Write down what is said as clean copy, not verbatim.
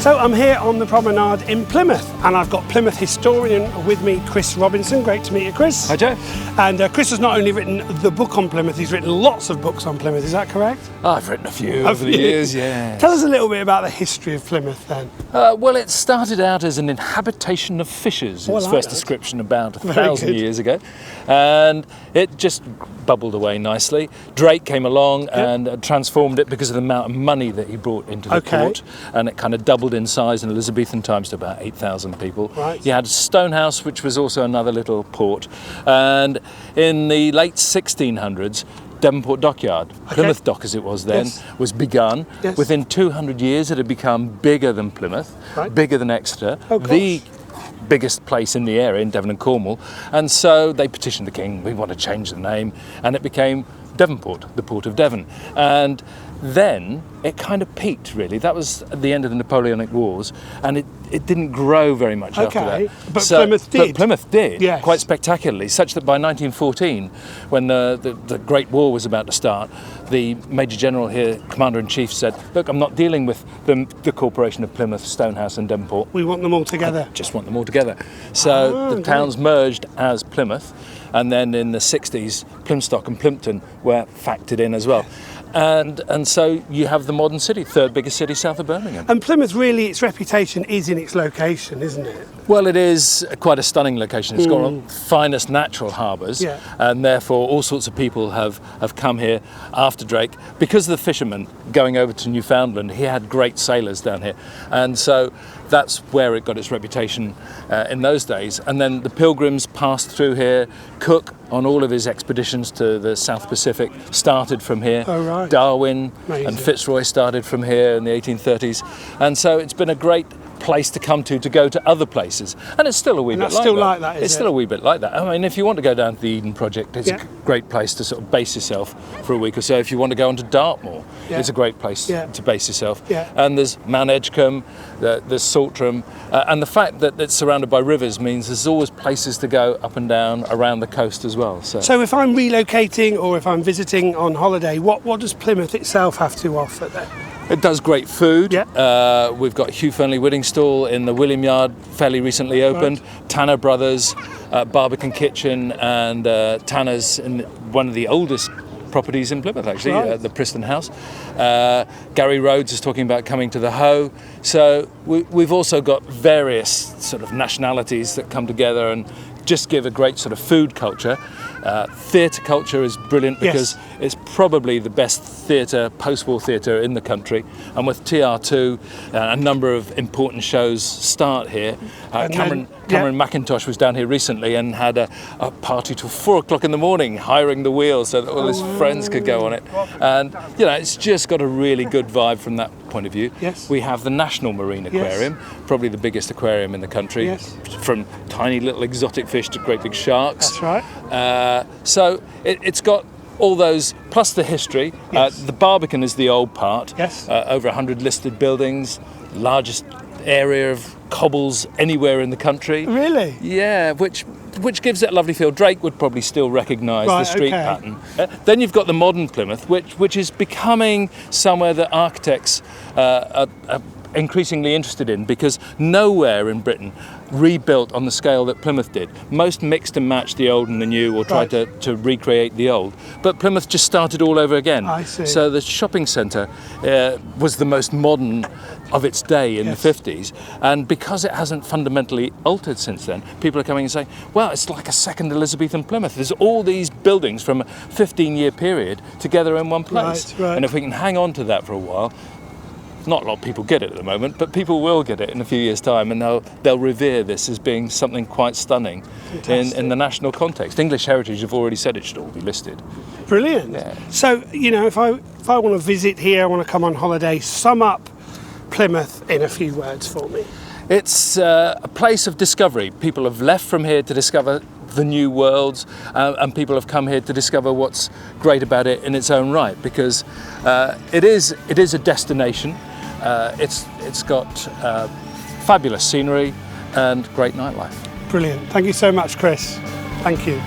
So I'm here on the promenade in Plymouth, and I've got Plymouth historian with me, Chris Robinson. Great to meet you, Chris. Hi, Joe. And Chris has not only written the book on Plymouth, he's written lots of books on Plymouth. Is that correct? I've written a few over the years, yeah. Tell us a little bit about the history of Plymouth then. Well, it started out as an inhabitation of fishers, its first description about 1,000 years ago. And it just bubbled away nicely. Drake came along and transformed it because of the amount of money that he brought into the port. And it kind of doubled in size in Elizabethan times to about 8,000 people. Right. You had Stonehouse, which was also another little port. And in the late 1600s, Devonport Dockyard, Plymouth Dock as it was then, was begun. Within 200 years it had become bigger than Plymouth, bigger than Exeter, the biggest place in the area in Devon and Cornwall. And so they petitioned the king, we want to change the name, and it became Devonport, the port of Devon. And then it kind of peaked, really. That was at the end of the Napoleonic Wars, and it didn't grow very much after that. But Plymouth did. But Plymouth did, quite spectacularly, such that by 1914, when the Great War was about to start, the Major General here, Commander-in-Chief, said, look, I'm not dealing with the Corporation of Plymouth, Stonehouse and Devonport. We want them all together. I just want them all together. So the towns merged as Plymouth, and then in the 60s, Plymstock and Plympton were factored in as well. And so you have the modern city, third biggest city south of Birmingham. And Plymouth, really, its reputation is in its location, isn't it? Well, it is quite a stunning location. It's got the finest natural harbours, and therefore all sorts of people have come here after Drake. Because of the fishermen going over to Newfoundland, he had great sailors down here. And so that's where it got its reputation in those days. And then the Pilgrims passed through here. Cook, on all of his expeditions to the South Pacific, started from here. Darwin and Fitzroy started from here in the 1830s. And so it's been a great place to come to go to other places, and it's still a wee bit like that. It's still a wee bit like that. I mean, if you want to go down to the Eden Project, it's a great place to sort of base yourself for a week or so. If you want to go on to Dartmoor, it's a great place to base yourself. And there's Mount Edgecombe, there's Saltram, and the fact that it's surrounded by rivers means there's always places to go up and down around the coast as well. So if I'm relocating or if I'm visiting on holiday, what does Plymouth itself have to offer then? It does great food. We've got Hugh Fernley Wedding Stall in the William Yard, fairly recently opened. Tanner Brothers, Barbican Kitchen, and Tanner's in one of the oldest properties in Plymouth, actually, the Preston House. Gary Rhodes is talking about coming to the Hoe. So we've also got various sort of nationalities that come together and just give a great sort of food culture. Theatre culture is brilliant because it's probably the best theatre, post-war theatre in the country. And with TR2, a number of important shows start here. Cameron McIntosh was down here recently and had a party till 4 o'clock in the morning, hiring the wheel so that all his friends could go on it. And, you know, it's just got a really good vibe from that point of view. We have the National Marine Aquarium, probably the biggest aquarium in the country, from tiny little exotic fish to great big sharks. That's right. So it's got all those, plus the history. The Barbican is the old part. Over 100 listed buildings, largest area of cobbles anywhere in the country. Really? Yeah, which gives it a lovely feel. Drake would probably still recognise the street pattern. Then you've got the modern Plymouth, which is becoming somewhere that architects are increasingly interested in, because nowhere in Britain rebuilt on the scale that Plymouth did. Most mixed and matched the old and the new, or tried to recreate the old. But Plymouth just started all over again. I see. So the shopping centre was the most modern of its day in the 50s, and because it hasn't fundamentally altered since then, people are coming and saying, well, it's like a second Elizabethan Plymouth. There's all these buildings from a 15-year period together in one place. And if we can hang on to that for a while, not a lot of people get it at the moment, but people will get it in a few years' time, and they'll revere this as being something quite stunning in the national context. English Heritage have already said it should all be listed. Brilliant. So, you know, if I want to visit here, I want to come on holiday, sum up Plymouth in a few words for me. It's a place of discovery. People have left from here to discover the new worlds, and people have come here to discover what's great about it in its own right, because it is a destination. It's got fabulous scenery and great nightlife. Brilliant. Thank you so much, Chris. Thank you.